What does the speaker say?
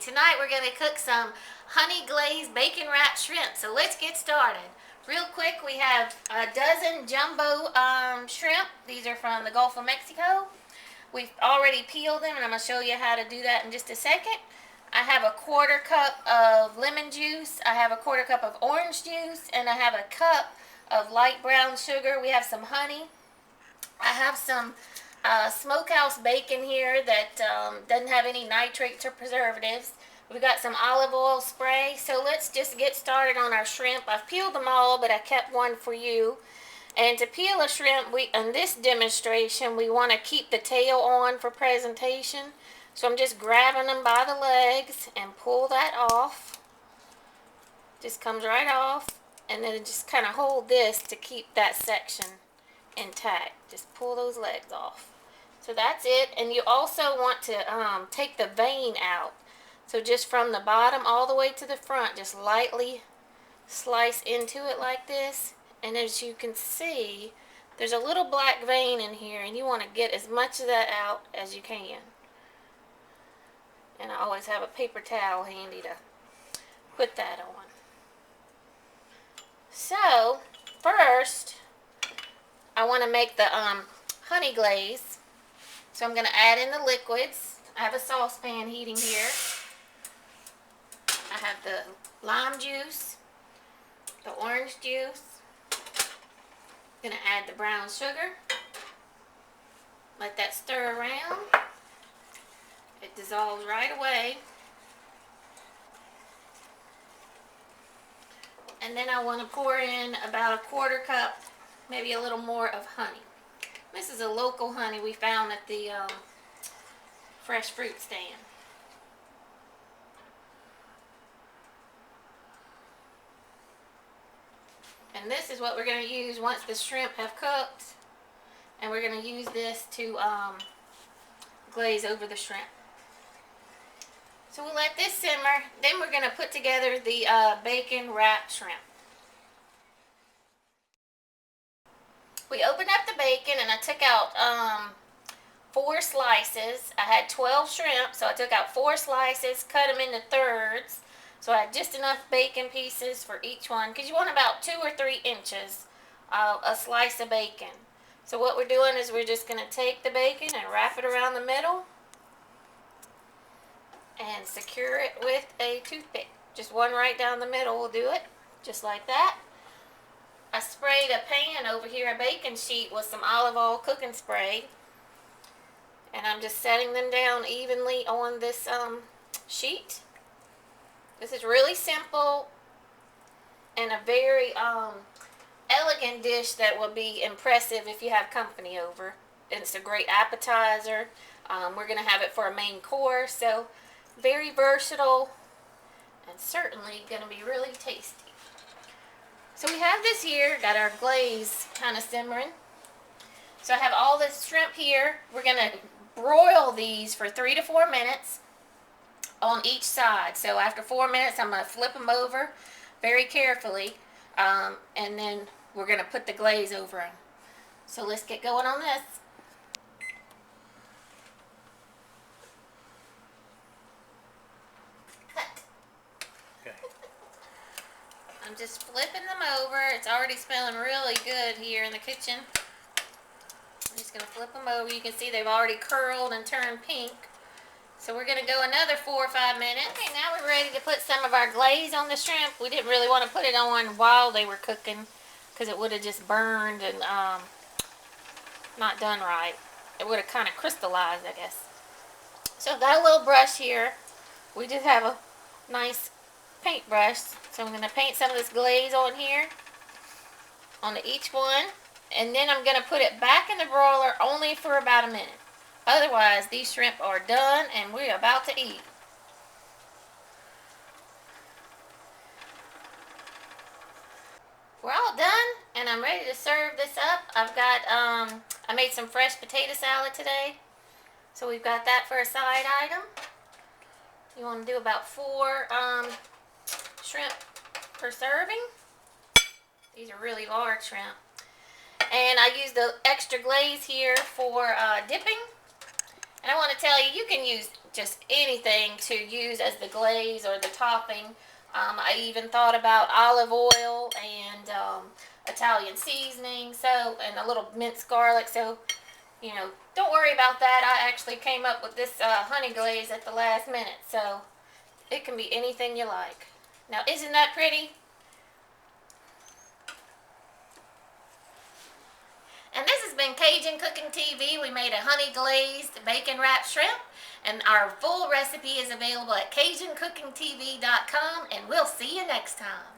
Tonight we're going to cook some honey glazed bacon wrapped shrimp. So let's get started. Real quick, we have a dozen jumbo shrimp. These are from the Gulf of Mexico. We've already peeled them, and I'm going to show you how to do that in just a second. I have a 1/4 cup of lemon juice. I have a 1/4 cup of orange juice, and I have a cup of light brown sugar. We have some honey. I have some smokehouse bacon here that doesn't have any nitrates or preservatives. We've got some olive oil spray. So let's just get started on our shrimp. I've peeled them all, but I kept one for you. And to peel a shrimp, in this demonstration, we want to keep the tail on for presentation. So I'm just grabbing them by the legs and pull that off. Just comes right off. And then just kind of hold this to keep that section intact. Just pull those legs off. So that's it. And you also want to take the vein out. So just from the bottom all the way to the front, just lightly slice into it like this. And as you can see, there's a little black vein in here, and you want to get as much of that out as you can. And I always have a paper towel handy to put that on. So first, I want to make the honey glaze. So I'm going to add in the liquids. I have a saucepan heating here. I have the lime juice, the orange juice. I'm going to add the brown sugar. Let that stir around. It dissolves right away. And then I want to pour in about a 1/4 cup, maybe a little more of honey. This is a local honey we found at the fresh fruit stand. And this is what we're going to use once the shrimp have cooked. And we're going to use this to glaze over the shrimp. So we'll let this simmer. Then we're going to put together the bacon wrapped shrimp. We opened up the bacon, and I took out 4 slices. I had 12 shrimp, so I took out 4 slices, cut them into thirds. So I had just enough bacon pieces for each one, because you want about 2 or 3 inches of a slice of bacon. So what we're doing is we're just going to take the bacon and wrap it around the middle and secure it with a toothpick. Just one right down the middle will do it, just like that. I sprayed a pan over here, a baking sheet, with some olive oil cooking spray. And I'm just setting them down evenly on this sheet. This is really simple and a very elegant dish that will be impressive if you have company over. And it's a great appetizer. We're going to have it for a main course. So very versatile and certainly going to be really tasty. So we have this here, got our glaze kind of simmering. So I have all this shrimp here. We're going to broil these for 3 to 4 minutes on each side. So after 4 minutes, I'm going to flip them over very carefully. And then we're going to put the glaze over them. So let's get going on this. I'm just flipping them over. It's already smelling really good here in the kitchen. I'm just going to flip them over. You can see they've already curled and turned pink. So we're going to go another 4 or 5 minutes. Okay, now we're ready to put some of our glaze on the shrimp. We didn't really want to put it on while they were cooking because it would have just burned and not done right. It would have kind of crystallized, I guess. So I've got a little brush here. We just have a nice paintbrush. So I'm going to paint some of this glaze on here, onto each one, and then I'm going to put it back in the broiler only for about a minute. Otherwise, these shrimp are done and we're about to eat. We're all done, and I'm ready to serve this up. I've got, I made some fresh potato salad today, so we've got that for a side item. You want to do about 4 shrimp per serving. These are really large shrimp. And I used the extra glaze here for dipping. And I want to tell you, you can use just anything to use as the glaze or the topping. I even thought about olive oil and Italian seasoning, so, and a little minced garlic. So, you know, don't worry about that. I actually came up with this honey glaze at the last minute, so it can be anything you like. Now, isn't that pretty? And this has been Cajun Cooking TV. We made a honey glazed bacon wrapped shrimp, and our full recipe is available at CajunCookingTV.com, and we'll see you next time.